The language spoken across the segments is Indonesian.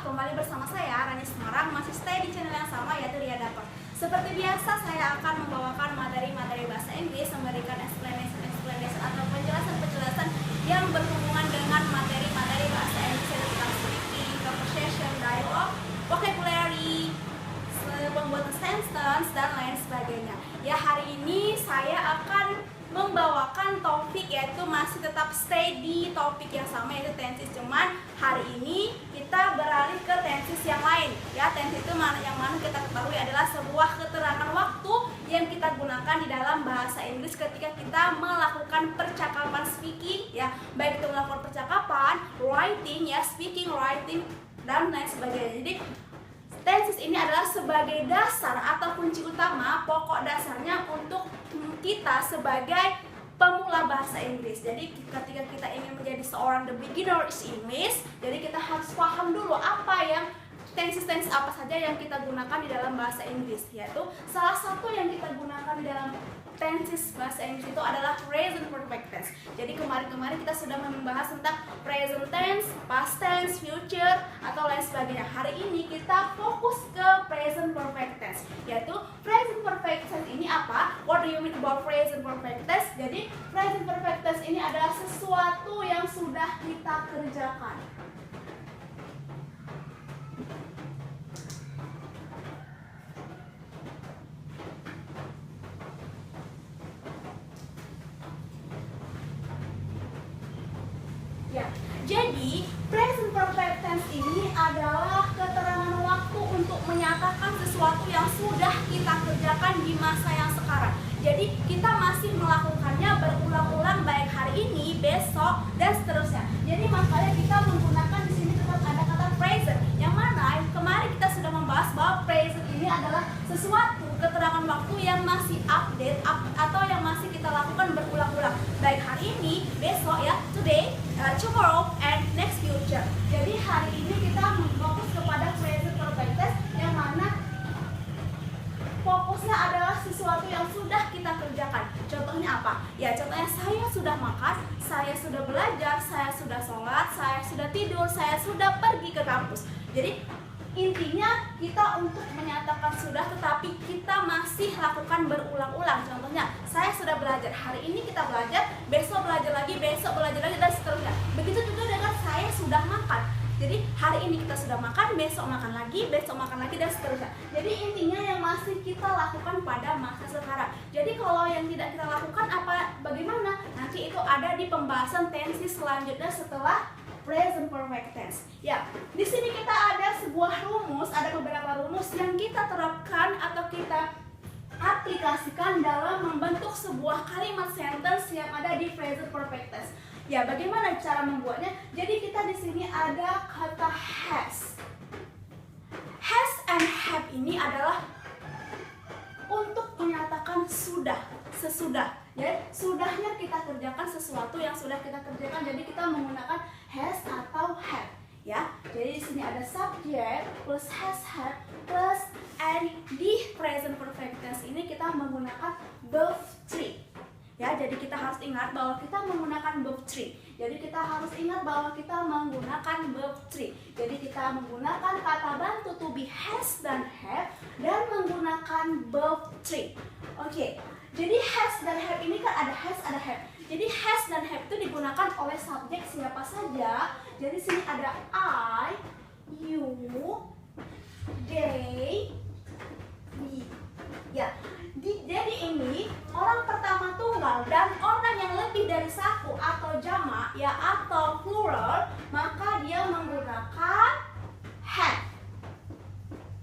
kembali bersama saya Rani Semarang, masih stay di channel yang sama yaitu Riadaper. Seperti biasa saya akan membawakan materi-materi bahasa Inggris, memberikan explanation atau penjelasan yang berhubungan dengan materi-materi bahasa Inggris yaitu tentang speaking, conversation, dialogue, vocabulary, pembuatan sentence dan lain sebagainya. Ya, hari ini saya akan membawakan topik yaitu masih tetap stay di topik yang sama yaitu tenses, cuman hari ini kita beralih ke tenses yang lain. Ya, tenses itu yang mana kita ketahui adalah sebuah keterangan waktu yang kita gunakan di dalam bahasa Inggris ketika kita melakukan percakapan speaking, ya, baik itu melakukan percakapan, writing, ya, speaking, writing dan lain sebagainya. Jadi tenses ini adalah sebagai dasar atau kunci utama, pokok dasarnya untuk kita sebagai pemula bahasa Inggris. Jadi ketika kita ingin menjadi seorang the beginner English, jadi kita harus paham dulu apa yang tenses apa saja yang kita gunakan di dalam bahasa Inggris. Yaitu salah satu yang kita gunakan di dalam tenses bahasa Inggris itu adalah present perfect tense. Jadi kemarin kita sudah membahas tentang present tense, past tense, future atau lain sebagainya. Hari ini kita fokus ke present perfect tense. Yaitu present perfect tense ini apa? What do you mean about present perfect tense? Jadi present perfect tense ini adalah sesuatu yang sudah kita kerjakan. Ya, jadi present perfect tense ini adalah keterangan waktu untuk menyatakan sesuatu yang sudah kita kerjakan di masa yang sekarang. Jadi kita masih melakukannya berulang-ulang baik hari ini, besok, dan seterusnya. Jadi makanya kita menggunakan di sini tetap ada kata present, yang mana kemarin kita sudah membahas bahwa present ini adalah sesuatu keterangan waktu yang masih update atau yang masih kita lakukan berulang-ulang baik hari ini, besok, ya, today, tomorrow, and next future. Jadi hari ini kita fokus kepada present perfect tense yang mana fokusnya adalah sesuatu yang sudah kita kerjakan. Contohnya apa? Ya, contohnya saya sudah makan, saya sudah belajar, saya sudah sholat, saya sudah tidur, saya sudah pergi ke kampus. Jadi intinya kita untuk menyatakan sudah tetapi kita masih lakukan berulang-ulang. Contohnya, saya sudah belajar, hari ini kita belajar, besok belajar lagi, dan seterusnya. Begitu juga dengan saya sudah makan. Jadi hari ini kita sudah makan, besok makan lagi, dan seterusnya. Jadi intinya yang masih kita lakukan pada masa sekarang. Jadi kalau yang tidak kita lakukan bagaimana? Nanti itu ada di pembahasan tenses selanjutnya setelah present perfect tense. Ya, di sini kita ada sebuah rumus, ada beberapa rumus yang kita terapkan atau kita aplikasikan dalam membentuk sebuah kalimat sentence yang ada di present perfect tense. Ya, bagaimana cara membuatnya? Jadi kita di sini ada kata has. Has and have ini adalah untuk menyatakan sudah, sesudah. Ya, sudahnya kita kerjakan sesuatu yang sudah kita kerjakan. Jadi kita menggunakan has atau have. Ya, jadi di sini ada subject plus has, have plus and di present perfect tense ini kita menggunakan verb 3. Ya, jadi kita harus ingat bahwa kita menggunakan verb 3. Jadi kita harus ingat bahwa kita menggunakan verb 3. Jadi kita menggunakan kata bantu to be has dan have dan menggunakan verb 3. Oke. Jadi has dan have ini kan ada has, ada have. Jadi has dan have itu digunakan oleh subjek siapa saja. Jadi sini ada I, you, they, we. Ya. Jadi ini orang pertama tunggal dan orang yang lebih dari satu atau jamak, ya, atau plural, maka dia menggunakan have.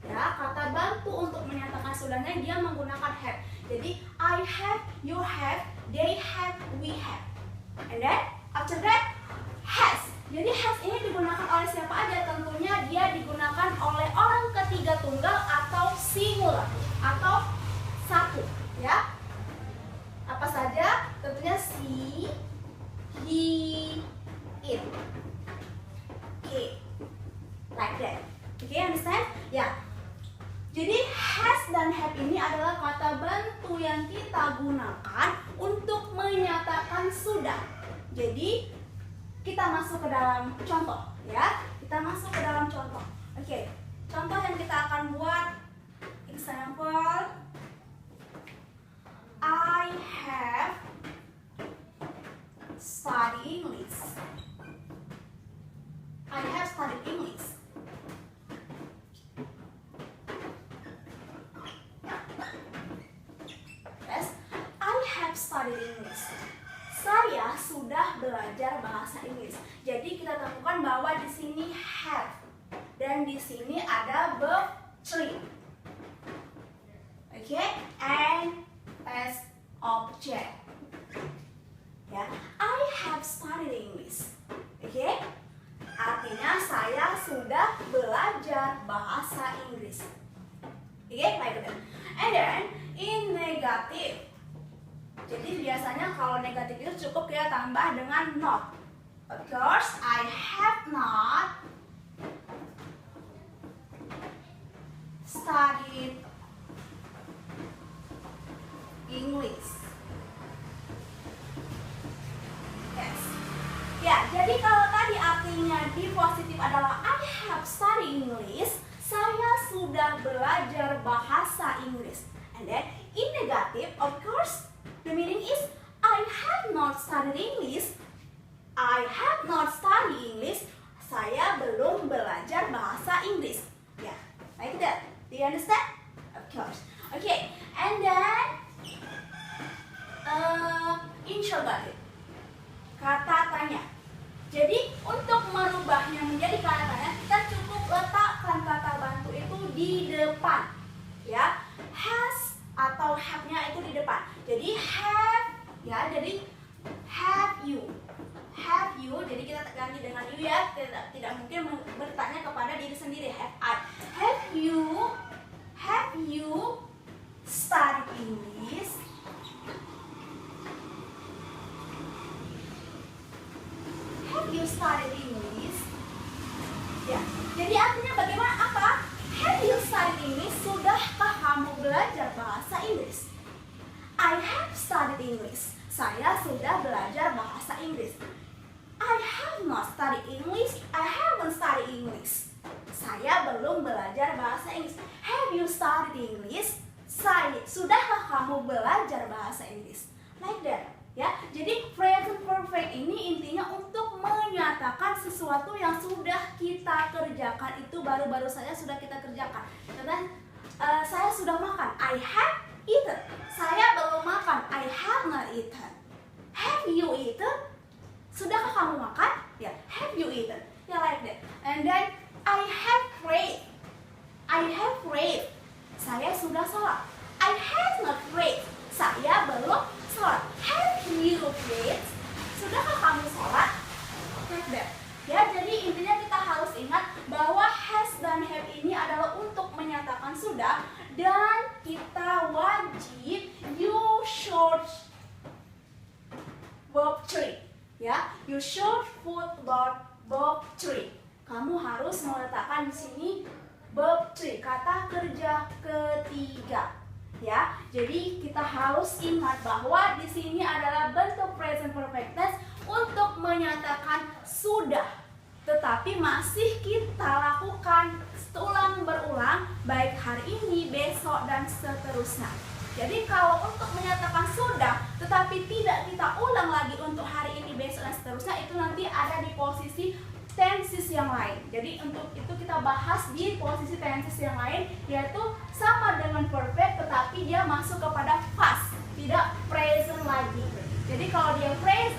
Ya, kata bantu untuk menyatakan sudahnya dia menggunakan have. Jadi I have, you have, they have, we have. And then after that has. Jadi has ini digunakan oleh siapa aja? Tentunya dia digunakan oleh orang ketiga tunggal atau singular atau satu, ya. Apa saja? Tentunya she, he, it. Oke, like that. Oke, understand? Ya. Jadi has dan have ini adalah kata bantu yang kita gunakan untuk menyatakan sudah. Jadi kita masuk ke dalam contoh, ya. Kita masuk ke dalam contoh. Oke, contoh yang kita akan buat. Example, I have studied English. I have studied English. Yes, I have studied English. Saya sudah belajar bahasa Inggris. Jadi kita temukan bahwa di sini have dan di sini ada verb 3. Oke, and as object. Ya, I have studied English. Oke, artinya saya sudah belajar bahasa Inggris. Oke, like that. And then in negative. Jadi biasanya kalau negatif itu cukup kita tambah dengan not. Of course, I have not studied English. Yes. Ya, jadi kalau tadi artinya di positif adalah I have studied English, saya sudah belajar bahasa Inggris. And then in negative, of course, the meaning is I have not studied English. I have not studied English. Saya belum belajar bahasa Inggris. Ya, like that. Do you understand? Of course. Okay, and then interrogative. Kata tanya. Jadi untuk merubahnya menjadi kata tanya, kita cukup letakkan kata bantu itu di depan. Ya, has atau have-nya itu di depan. Jadi have, ya, jadi have you. Have you, jadi kita ganti dengan you ya. Tidak mungkin bertanya kepada diri sendiri. Have I. Have you studied English? Have you studied English? Ya, jadi artinya bagaimana apa? Have you studied English? Sudahkah kamu belajar bahasa Inggris? I have studied English. Saya sudah belajar bahasa Inggris. I have not studied English. I haven't studied English. Saya belum belajar bahasa Inggris. Have you studied English? Sudahkah kamu belajar bahasa Inggris? Like that. Ya, jadi present perfect ini intinya untuk menyatakan sesuatu yang sudah kita kerjakan, itu baru-baru saja sudah kita kerjakan. Contohnya, saya sudah makan. I have eaten. Saya belum makan. I have not eaten. Have you eaten? Sudahkah kamu makan? Ya, have you eaten? Ya, like that. And then I have prayed. I have prayed. Saya sudah sholat. I have not prayed. Saya belum sholat. Have you prayed? Sudahkah kamu sholat? Like that. Ya, jadi intinya kita harus ingat bahwa has dan have ini adalah untuk menyatakan sudah, dan kita wajib you should verb 3. Ya, you should put verb 3. Kamu harus meletakkan di sini verb 3, kata kerja ketiga. Ya, jadi kita harus ingat bahwa di sini adalah bentuk present perfect tense untuk menyatakan sudah, tetapi masih kita lakukan ulang berulang baik hari ini, besok, dan seterusnya. Jadi kalau untuk menyatakan sudah tetapi tidak kita ulang lagi untuk hari ini, besok, dan seterusnya, itu nanti ada di posisi tenses yang lain. Jadi untuk itu kita bahas di posisi tenses yang lain, yaitu sama dengan perfect tetapi dia masuk kepada past, tidak present lagi. Jadi kalau dia present